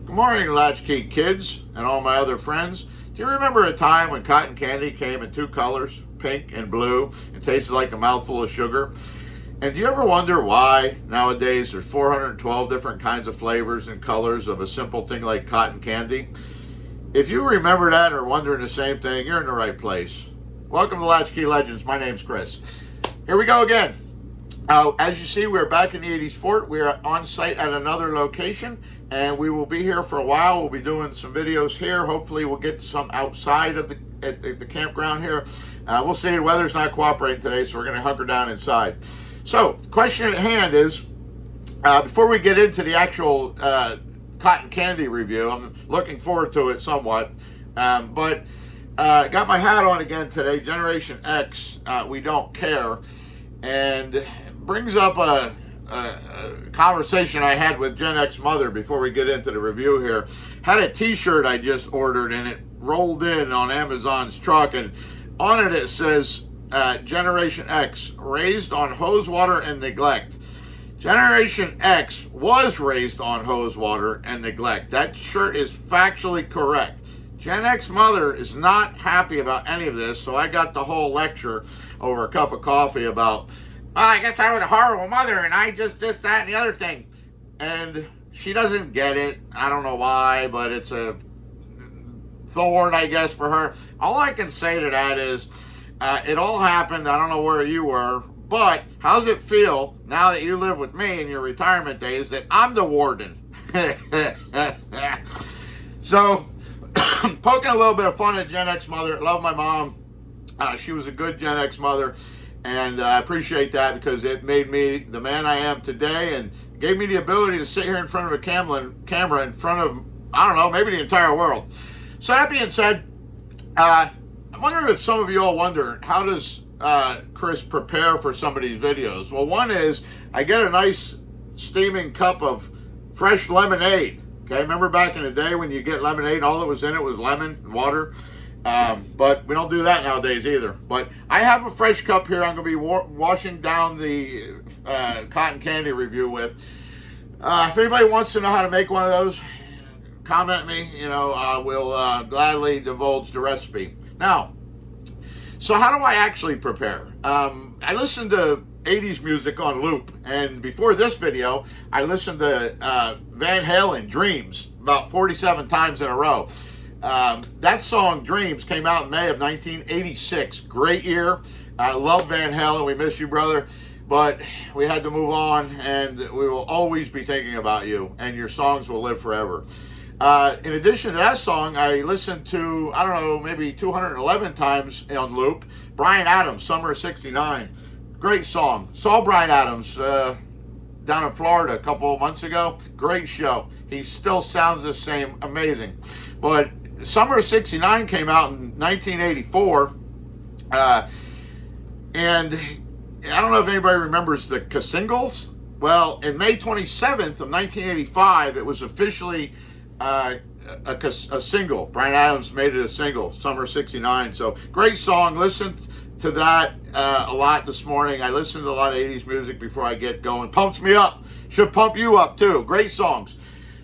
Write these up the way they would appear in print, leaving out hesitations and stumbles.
Good morning, Latchkey kids and all my other friends. Do you remember a time when cotton candy came in two colors, pink and blue, and tasted like a mouthful of sugar? And do you ever wonder why nowadays there's 412 different kinds of flavors and colors of a simple thing like cotton candy? If you remember that or wondering the same thing, you're in the right place. Welcome to Latchkey Legends. My name's Chris. Here we go again. As you see, we're back in the 80s fort. We are on site at another location, and we will be here for a while. We'll be doing some videos here. Hopefully, we'll get some outside of the campground here. We'll see. The weather's not cooperating today, so we're going to hunker down inside. So, question at hand is, before we get into the actual cotton candy review, I'm looking forward to it somewhat, but got my hat on again today, Generation X, we don't care, and brings up a conversation I had with Gen X mother before we get into the review here. Had a t-shirt I just ordered, and it rolled in on Amazon's truck, and on it says Generation X, raised on hose water and neglect. Generation X was raised on hose water and neglect. That shirt is factually correct. Gen X mother is not happy about any of this, so I got the whole lecture over a cup of coffee about, I guess I was a horrible mother and I just this, that, and the other thing. And she doesn't get it. I don't know why, but it's a thorn, I guess, for her. All I can say to that is, it all happened. I don't know where you were, but how does it feel now that you live with me in your retirement days that I'm the warden? So, poking a little bit of fun at Gen X mother. Love my mom. She was a good Gen X mother, and I appreciate that because it made me the man I am today and gave me the ability to sit here in front of a camera in front of, I don't know, maybe the entire world. So that being said, I'm wondering if some of you all wonder, how does Chris prepare for some of these videos? Well, one is I get a nice steaming cup of fresh lemonade. Okay, remember back in the day when you get lemonade and all that was in it was lemon and water? But we don't do that nowadays either. But I have a fresh cup here I'm going to be washing down the cotton candy review with. If anybody wants to know how to make one of those, comment me. We'll gladly divulge the recipe. Now, so how do I actually prepare? I listen to 80s music on loop, and before this video, I listened to Van Halen, Dreams, about 47 times in a row. That song, Dreams, came out in May of 1986. Great year. I love Van Halen. We miss you, brother. But we had to move on, and we will always be thinking about you, and your songs will live forever. In addition to that song, I listened to, I don't know, maybe 211 times on loop, Bryan Adams, Summer of '69. Great song. Saw Bryan Adams down in Florida a couple of months ago. Great show. He still sounds the same. Amazing. But Summer of '69 came out in 1984. And I don't know if anybody remembers the Singles. Well, in May 27th of 1985, it was officially a single. Bryan Adams made it a single, Summer 69. So great song. Listened to that a lot this morning. I listened to a lot of 80s music before I get going. Pumps me up. Should pump you up too. Great songs.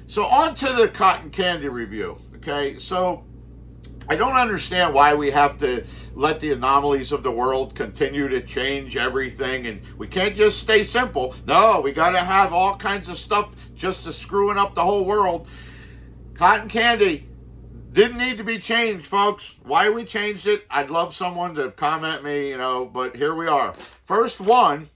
So on to the cotton candy review. Okay, so I don't understand why we have to let the anomalies of the world continue to change everything, and we can't just stay simple. No, we got to have all kinds of stuff just to screwing up the whole world. Cotton candy didn't need to be changed, folks. Why we changed it, I'd love someone to comment me, but here we are. First one,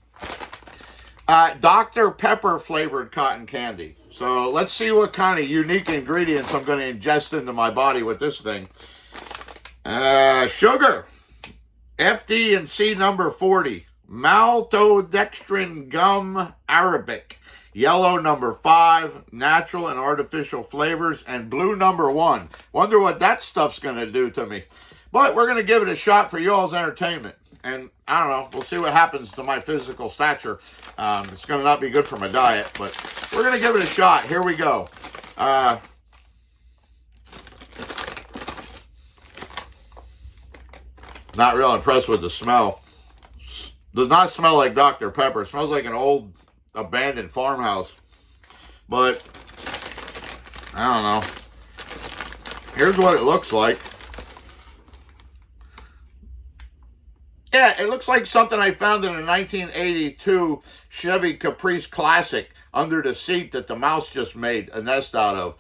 Dr. Pepper flavored cotton candy. So let's see what kind of unique ingredients I'm going to ingest into my body with this thing. Sugar, FD&C number 40, maltodextrin gum arabic, yellow number 5, natural and artificial flavors, and blue number 1. Wonder what that stuff's going to do to me. But we're going to give it a shot for y'all's entertainment. And I don't know, we'll see what happens to my physical stature. It's going to not be good for my diet, but we're going to give it a shot. Here we go. Not real impressed with the smell. Does not smell like Dr. Pepper. It smells like an old abandoned farmhouse. But I don't know. Here's what it looks like. Yeah, it looks like something I found in a 1982 Chevy Caprice Classic under the seat that the mouse just made a nest out of.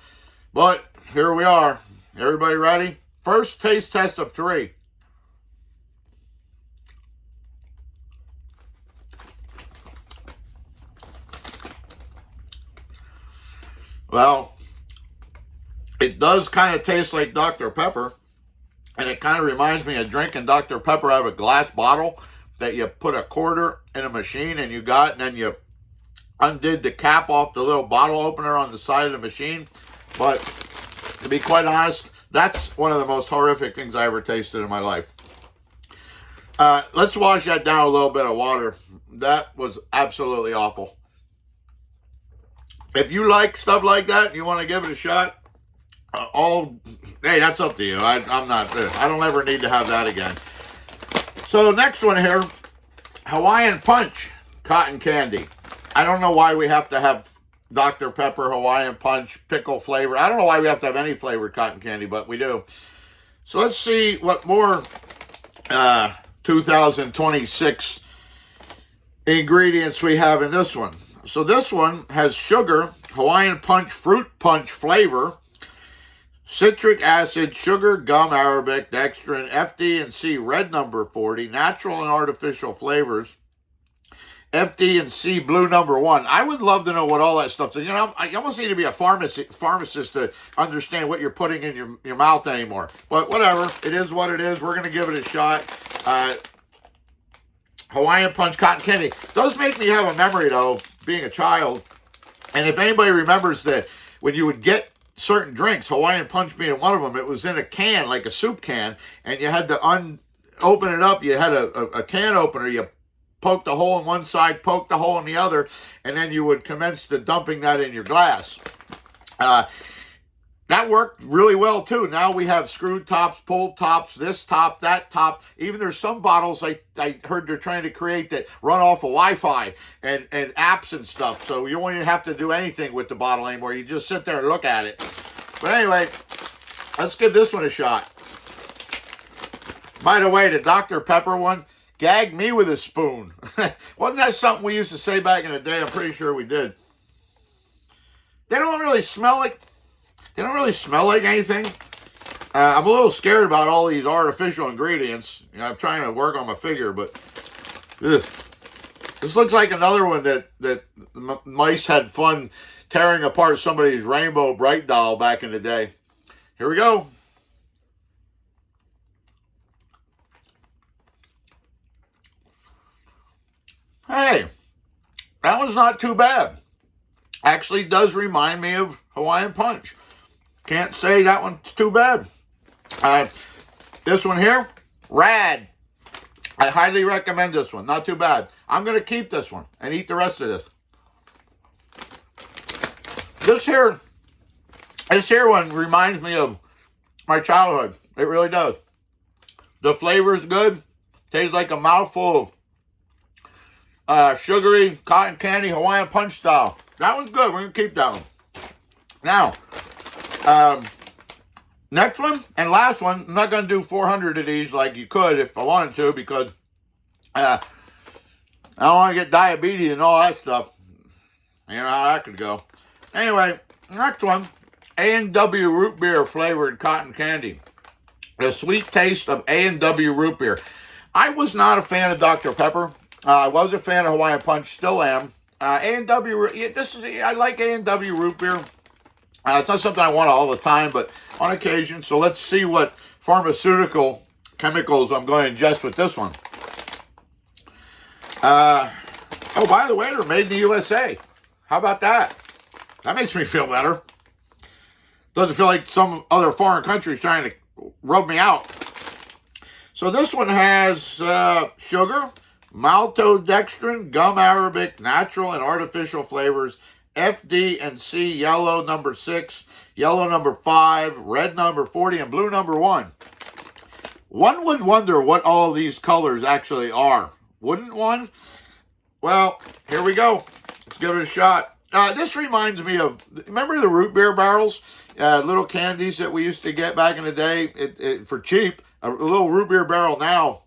But here we are. Everybody ready? First taste test of 3. Well, it does kind of taste like Dr. Pepper. And it kind of reminds me of drinking Dr. Pepper out of a glass bottle that you put a quarter in a machine and you got, and then you undid the cap off the little bottle opener on the side of the machine. But to be quite honest, that's one of the most horrific things I ever tasted in my life. Let's wash that down with a little bit of water. That was absolutely awful. If you like stuff like that and you want to give it a shot, hey, that's up to you. I'm not, I don't ever need to have that again. So next one here, Hawaiian Punch cotton candy. I don't know why we have to have Dr. Pepper, Hawaiian Punch, pickle flavor. I don't know why we have to have any flavored cotton candy, but we do. So let's see what more 2026 ingredients we have in this one. So this one has sugar, Hawaiian Punch fruit punch flavor, citric acid, sugar, gum, arabic, dextrin, FD and C red number 40, natural and artificial flavors, FD and C blue number 1. I would love to know what all that stuff is. You know, I almost need to be a pharmacist to understand what you're putting in your mouth anymore. But whatever, it is what it is. We're going to give it a shot. Hawaiian Punch cotton candy. Those make me have a memory, though, being a child. And if anybody remembers that when you would get certain drinks, Hawaiian Punch being one of them, it was in a can, like a soup can, and you had to open it up. You had a can opener. You poked a hole in one side, poked the hole in the other, and then you would commence to dumping that in your glass. That worked really well, too. Now we have screwed tops, pulled tops, this top, that top. Even there's some bottles I heard they're trying to create that run off of Wi-Fi and apps and stuff. So you won't even have to do anything with the bottle anymore. You just sit there and look at it. But anyway, let's give this one a shot. By the way, the Dr. Pepper one, gag me with a spoon. Wasn't that something we used to say back in the day? I'm pretty sure we did. They don't really smell like... They don't really smell like anything. I'm a little scared about all these artificial ingredients. You know, I'm trying to work on my figure, but this looks like another one that mice had fun tearing apart somebody's Rainbow Bright doll back in the day. Here we go. Hey, that one's not too bad. Actually does remind me of Hawaiian Punch. Can't say that one's too bad. This one here, rad. I highly recommend this one. Not too bad. I'm going to keep this one and eat the rest of this. This here one reminds me of my childhood. It really does. The flavor is good. Tastes like a mouthful of sugary cotton candy Hawaiian Punch style. That one's good. We're going to keep that one. Now, next one and last one, I'm not going to do 400 of these like you could if I wanted to, because I don't want to get diabetes and all that stuff. You know how that could go. Anyway, next one, A&W root beer flavored cotton candy. The sweet taste of A&W root beer. I was not a fan of Dr. Pepper. I was a fan of Hawaiian Punch, still am. A&W, I like A&W root beer. It's not something I want all the time, but on occasion. So let's see what pharmaceutical chemicals I'm going to ingest with this one. Oh, by the way, they're made in the USA. How about that? That makes me feel better. Doesn't feel like some other foreign country is trying to rub me out. So this one has sugar, maltodextrin, gum arabic, natural and artificial flavors, FD and C, yellow number 6, yellow number 5, red number 40, and blue number 1. One would wonder what all these colors actually are, wouldn't one? Well, here we go. Let's give it a shot. This reminds me of, remember the root beer barrels? Little candies that we used to get back in the day for cheap. A little root beer barrel now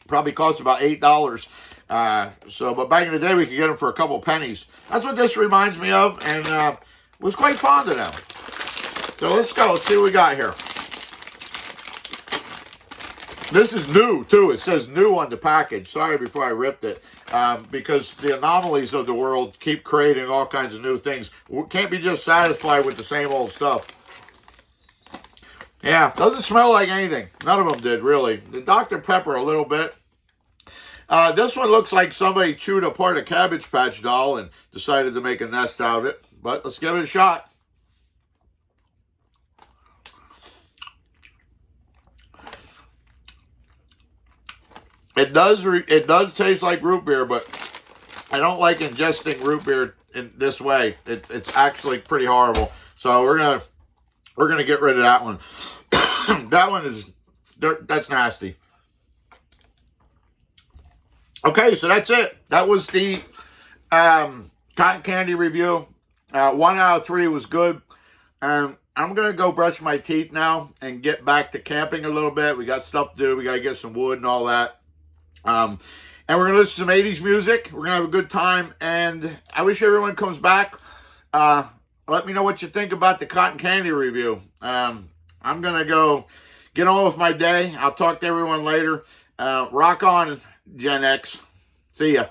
probably costs about $8. But back in the day, we could get them for a couple pennies. That's what this reminds me of, and was quite fond of them. So let's go. Let's see what we got here. This is new, too. It says new on the package. Sorry before I ripped it. Because the anomalies of the world keep creating all kinds of new things. We can't be just satisfied with the same old stuff. Yeah, doesn't smell like anything. None of them did, really. The Dr. Pepper, a little bit. This one looks like somebody chewed apart a Cabbage Patch doll and decided to make a nest out of it. But let's give it a shot. It does taste like root beer, but I don't like ingesting root beer in this way. It's actually pretty horrible. So we're gonna get rid of that one. That one that's nasty. Okay, so that's it. That was the cotton candy review. 1 out of 3 was good. I'm going to go brush my teeth now and get back to camping a little bit. We got stuff to do. We got to get some wood and all that. And we're going to listen to some 80s music. We're going to have a good time. And I wish everyone comes back. Let me know what you think about the cotton candy review. I'm going to go get on with my day. I'll talk to everyone later. Rock on, Gen X. See ya.